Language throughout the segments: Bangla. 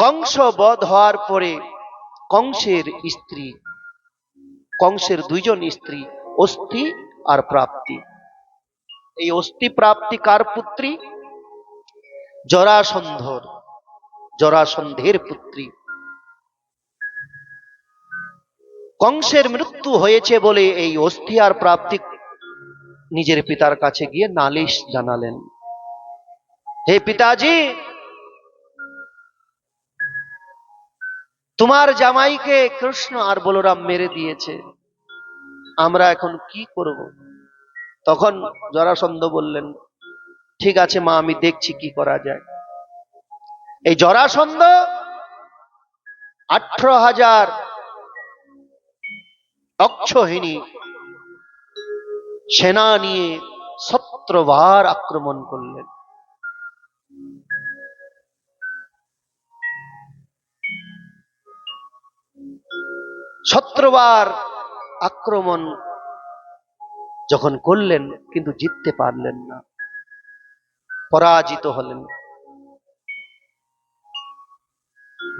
কংস বধ হওয়ার পরে কংসের স্ত্রী, কংসের দুইজন স্ত্রী অস্থি আর প্রাপ্তি। এই অস্থি প্রাপ্তি কার পুত্রী? জরাসন্ধর, জরাসন্ধের পুত্রী। কংসের মৃত্যু হয়েছে বলে এই অস্থি আর প্রাপ্তি নিজের পিতার কাছে গিয়ে নালিশ জানালেন, হে পিতাজি, তোমার জামাইকে কৃষ্ণ আর বলরাম মেরে দিয়েছে, আমরা এখন কি করব? তখন জরাসন্ধ বললেন, ঠিক আছে মা, আমি দেখছি কি করা যায়। এই জরাসন্ধ 18,000 অক্ষৌহিণী সেনা নিয়ে 17 বার আক্রমণ করলেন। বার আক্রমণ যখন করলেন কিন্তু জিততে পারলেন না, পরাজিত হলেন।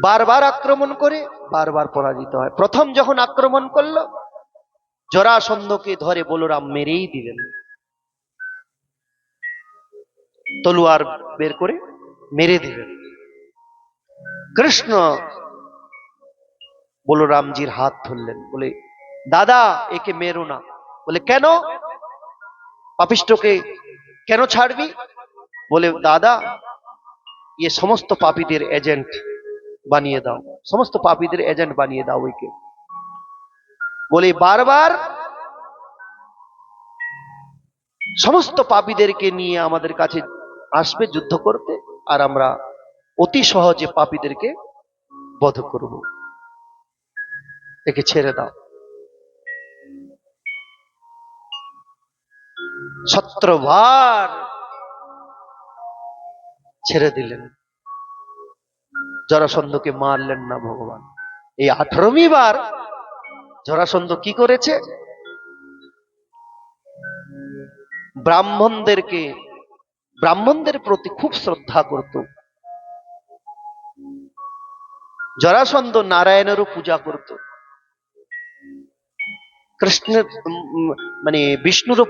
বারবার আক্রমণ করে বারবার পরাজিত হয়। প্রথম যখন আক্রমণ করলো, জরাসন্ধকে ধরে বলরাম মেরেই দিলেন, তলোয়ার বের করে মেরে দিলেন। কৃষ্ণ বলরামজির হাত ধরলেন, বলে, দাদা একে মেরো না। বলে, কেন? পাপিষ্ঠকে কেন ছাড়বি? বলে, দাদা ইয়ে সমস্ত পাপীদের এজেন্ট বানিয়ে দাও, সমস্ত পাপীদের এজেন্ট বানিয়ে দাও একে। বলে, বারবার সমস্ত পাপীদেরকে নিয়ে আমাদের কাছে আসবে যুদ্ধ করতে, আর আমরা অতি সহজে পাপীদেরকে বধ করব, একে ছেড়ে দাও। 17 বার ছেড়ে দিলেন, জরাসন্ধকে মারলেন না ভগবান। এই 18মি বার জরাসন্ধ কি করেছে? ব্রাহ্মণদের প্রতি খুব শ্রদ্ধা করত। জরাসন্ধ নারায়ণেরও পূজা করত, কৃষ্ণের মানে বিষ্ণুরও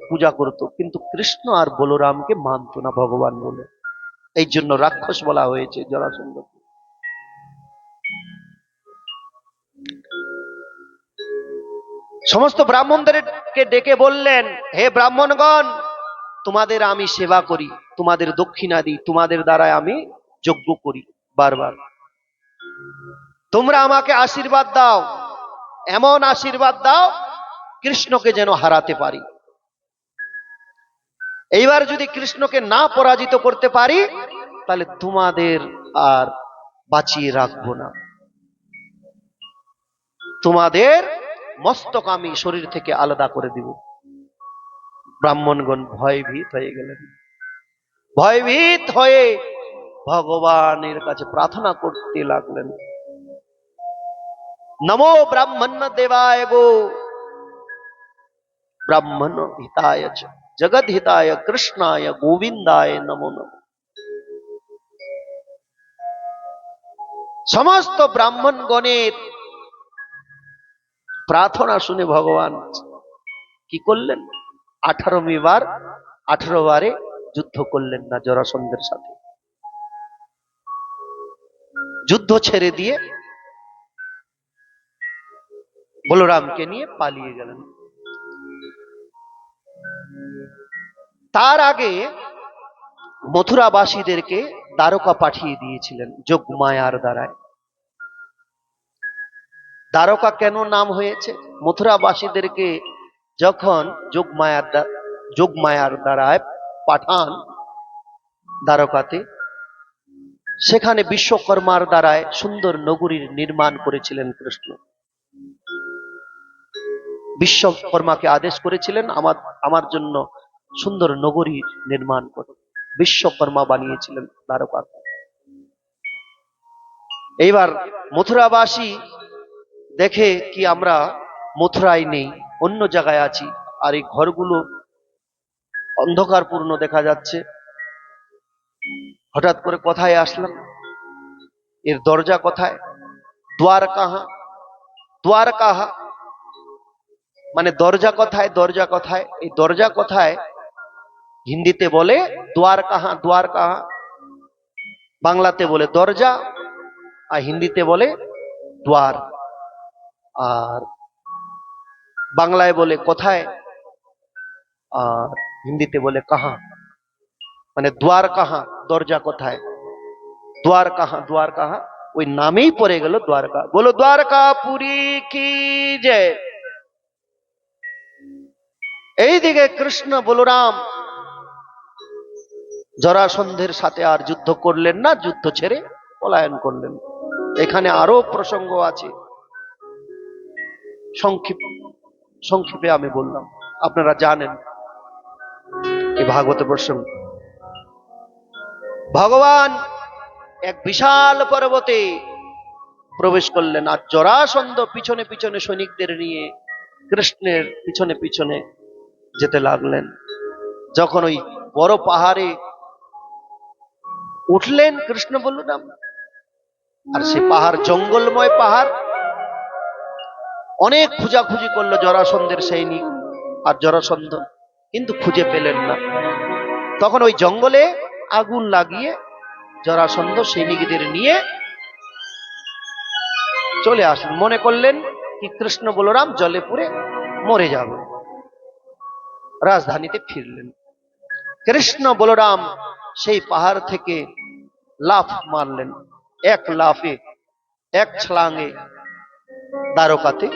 পূজা করত, কিন্তু কৃষ্ণ আর বলরামকে মানত না ভগবান বলে। এই জন্য রাক্ষস বলা হয়েছে জরাসন্ধ। সমস্ত ব্রাহ্মণদেরকে ডেকে বললেন, হে ব্রাহ্মণগণ, তোমাদের আমি সেবা করি, তোমাদের দক্ষিণা দিই, তোমাদের দ্বারায় আমি যজ্ঞ করি বারবার, তোমরা আমাকে আশীর্বাদ দাও, এমন আশীর্বাদ দাও কৃষ্ণকে যেন হারাতে পারি। এইবার যদি কৃষ্ণকে না পরাজিত করতে পারি, তাহলে তোমাদের আর বাঁচিয়ে রাখবো না, তোমাদের মস্তক আমি শরীর থেকে আলাদা করে দিব। ব্রাহ্মণগণ ভয়ভীত হয়ে গেলেন, ভয়ভীত হয়ে ভগবানের কাছে প্রার্থনা করতে লাগলেন, নমো ব্রাহ্মণ দেবায় গো ব্রাহ্মণ হিতায় চ জগৎ হিতায় কৃষ্ণায় গোবিন্দায় নমো নমঃ। সমস্ত ব্রাহ্মণগণের প্রার্থনা শুনে ভগবান কি করলেন? 18মি বার 18 বারে যুদ্ধ করলেন না জরাসন্ধের সাথে, যুদ্ধ ছেড়ে দিয়ে বলরামকে নিয়ে পালিয়ে গেলেন। তার আগে মথুরাবাসীদেরকে দ্বারকা পাঠিয়ে দিয়েছিলেন যোগমায়ার দ্বারায়। দ্বারকা কেন নাম হয়েছে? মথুরাবাসীদেরকে যখন যোগমায়ার দ্বারায় পাঠান দ্বারকাতে, সেখানে বিশ্বকর্মার দ্বারায় সুন্দর নগরীর নির্মাণ করেছিলেন কৃষ্ণ। বিশ্বকর্মাকে আদেশ করেছিলেন, আমার জন্য সুন্দর নগরী নির্মাণ করো। বিশ্বকর্মা বানিয়েছিলেন দ্বারকা। এইবার মথুরাবাসী দেখে কি আমরা মথুরায় নেই, অন্য জায়গায় আছি, আর এই ঘরগুলো অন্ধকারপূর্ণ দেখা যাচ্ছে, হঠাৎ করে কোথায় আসলাম? এর দরজা কোথায়? দ্বার কাহা, দ্বার কাহা মানে দরজা কোথায়, দরজা কোথায়। এই দরজা কোথায় হিন্দিতে বলে দ্বার কাহা, দ্বার কাহা। বাংলাতে বলে দরজা, আর হিন্দিতে বলে দ্বার। আর বাংলায় বলে কোথায়, আর হিন্দিতে বলে কাহা। মানে দ্বার কাহা, দরজা কোথায়, দ্বার কাহা, দ্বার কাহা। ওই নামেই পড়ে গেল দ্বারকা। বলো দ্বারকা পুরী কি জয়। এইদিকে কৃষ্ণ বলরাম জরাসন্ধের সাথে আর যুদ্ধ করলেন না, যুদ্ধ ছেড়ে পলায়ন করলেন। এখানে আরো প্রসঙ্গ আছে, সংক্ষেপে আমি বললাম, আপনারা জানেন এই ভাগবত প্রসঙ্গ। ভগবান এক বিশাল পর্বতে প্রবেশ করলেন, আর জরাসন্ধ পিছনে পিছনে সৈনিকদের নিয়ে কৃষ্ণের পিছনে পিছনে যেতে লাগলেন। যখন ওই বড় পাহাড়ে উঠলেন কৃষ্ণ বলরাম, আর সে পাহাড় জঙ্গলময় পাহাড়, অনেক খোঁজাখুঁজি করলো জরাসন্ধের সৈনিক আর জরাসন্ধ, কিন্তু খুঁজে পেলেন না। তখন ওই জঙ্গলে আগুন লাগিয়ে জরাসন্ধ সৈনিকদের নিয়ে চলে আসলেন। মনে করলেন কি কৃষ্ণ বলরাম জলে পুড়ে মরে যাবে, রাজধানীতে ফিরলেন। কৃষ্ণ বলরাম সেই পাহাড় থেকে লাফ মারলেন, এক লাফে, এক ছলাঙে দ্বারকাতে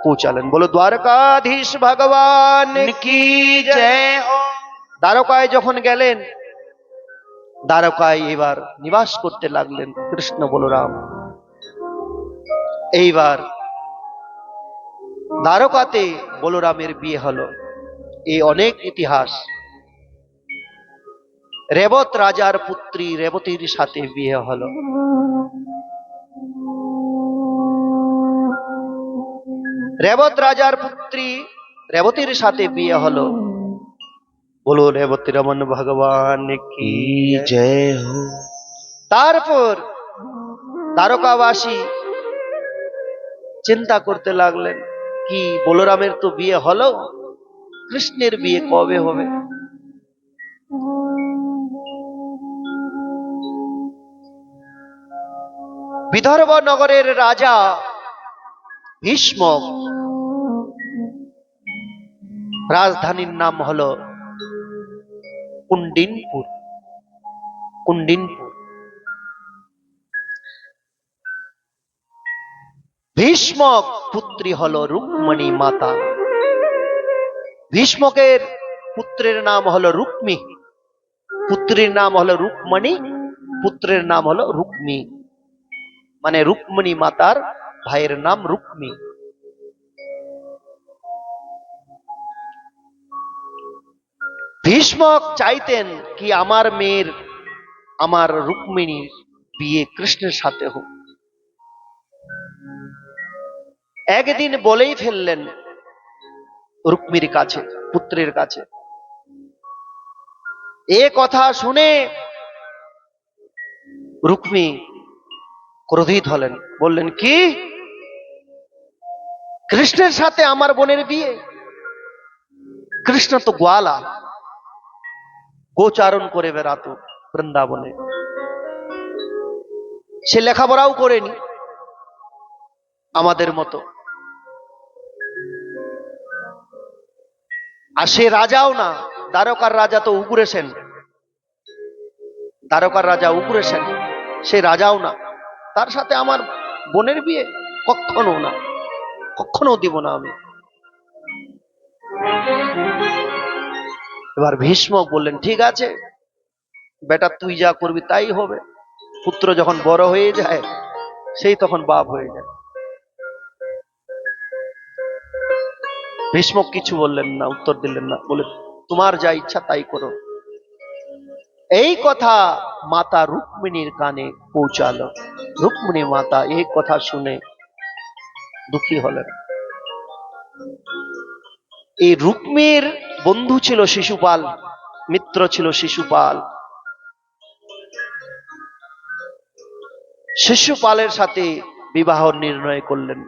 পৌঁছালেন। বলো দ্বারকাধীশ ভগবান কি জয় হো। দ্বারকায় যখন গেলেন, দ্বারকায় এবার নিবাস করতে লাগলেন কৃষ্ণ বলরাম। এইবার দ্বারকাতে বলরামের বিয়ে হলো। এই অনেক ইতিহাস। রেবত রাজার পুত্রী রেবতীর সাথে বিয়ে হলো। রেবত রাজার পুত্রী রেবতীর সাথে বিয়ে হলো। বলো রেবতী রমন ভগবান কি জয় হো। তারপর দ্বারকাবাসী চিন্তা করতে লাগলেন কি বলরামের তো বিয়ে হলো, কৃষ্ণের বিয়ে কবে হবে? বিদর্ভ নগরের রাজা ভীষ্ম, রাজধানীর নাম হলো কুন্ডিনপুর। কুন্ডিনপুর। ভীষ্মক পুত্রী হলো রুক্মণী মাতা। ভীষ্মকের পুত্রের নাম হলো রুক্মী, পুত্রীর নাম হলো রুক্মণী, পুত্রের নাম হলো রুক্মী। মানে রুক্মণী মাতার ভাইয়ের নাম রুক্মী। ভীষ্মক চাইতেন কি আমার মেয়ের, আমার রুক্মিণীর বিয়ে কৃষ্ণের সাথে হোক। একদিন বলেই ফেললেন রুক্মির কাছে, পুত্রের কাছে। এ কথা শুনে রুক্মী ক্রোধিত হলেন, বললেন কি কৃষ্ণের সাথে আমার বোনের বিয়ে? কৃষ্ণ তো গোয়ালা, গোচারণ করে বেড়াতো বৃন্দাবনে, সে লেখাপড়াও করেনি আমাদের মতো, আর সে রাজাও না। দ্বারকার রাজা তো উগ্রেসেন, দ্বারকার রাজা উগ্রেসেন, সে রাজাও না। তার সাথে আমার বোনের বিয়ে? কখনো না, কখনো দিব না আমি। এবার ভীষ্ম বললেন ঠিক আছে বেটা, তুই যা করবি তাই হবে। পুত্র যখন বড় হয়ে যায় সেই তখন বাপ হয়ে যায়। ভীষ্ম কিছু বললেন না, উত্তর দিলেন না, বলে তোমার যা ইচ্ছা তাই করো। এই কথা মাতা রুক্মিণীর কানে পৌঁছালো। রুক্মিণী মাতা এই কথা শুনে দুঃখী হলেন। এই রুক্মির বন্ধু ছিল শিশুপাল, মিত্র ছিল শিশুপাল। শিশুপালের সাথে বিবাহ নির্ণয় করলেন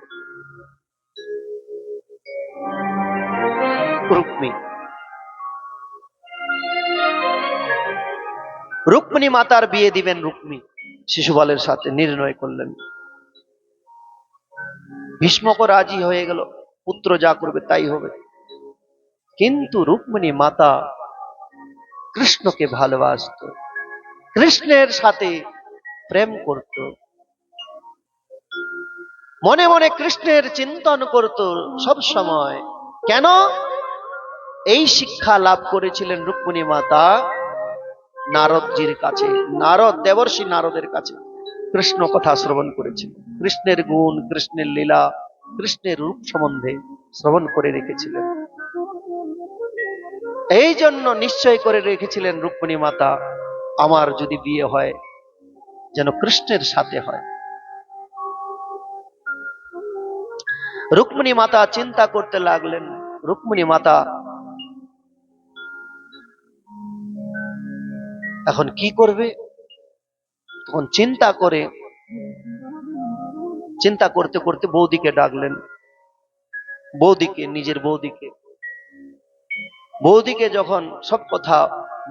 রুক্মিণী। রুক্মিণী মাতার বিয়ে দিবেন রুক্মিণী শিশুপালের সাথে নির্ণয় করলেন। ভীষ্মকও রাজি হয়ে গেল, পুত্র যা করবে তাই হবে। কিন্তু রুক্মিণী মাতা কৃষ্ণকে ভালোবাসত, কৃষ্ণের সাথে প্রেম করত, মনে মনে কৃষ্ণের চিন্তন করত সব সময়। কেন? এই শিক্ষা লাভ করেছিলেন রুক্মিণী মাতা নারদজির কাছে, নারদ দেবর্ষি নারদের কাছে কৃষ্ণ কথা শ্রবণ করেছিল, কৃষ্ণের গুণ, কৃষ্ণের লীলা, কৃষ্ণের রূপ সম্বন্ধে শ্রবণ করে রেখেছিলেন। এই জন্য নিশ্চয় করে রেখেছিলেন রুক্মিণী মাতা, আমার যদি বিয়ে হয় যেন কৃষ্ণের সাথে হয়। রুক্মিণী মাতা চিন্তা করতে লাগলেন। রুক্মিণী মাতা এখন কি করবে? তখন চিন্তা করতে করতে বৌদিকে ডাকলেন। বৌদিকে, নিজের বৌদিকে, বৌদিকে যখন সব কথা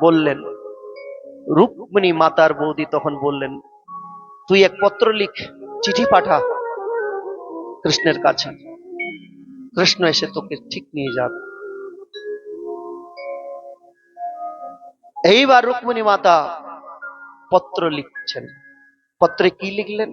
বললেন, রুক্মিণী মাতার বৌদি তখন বললেন, তুই এক পত্র লিখ, চিঠি পাঠা কৃষ্ণের কাছে, কৃষ্ণ এসে তোকে ঠিক নিয়ে যাবে। এইবার রুক্মিণী মাতা পত্র লিখছেন। পত্রে কি লিখলেন?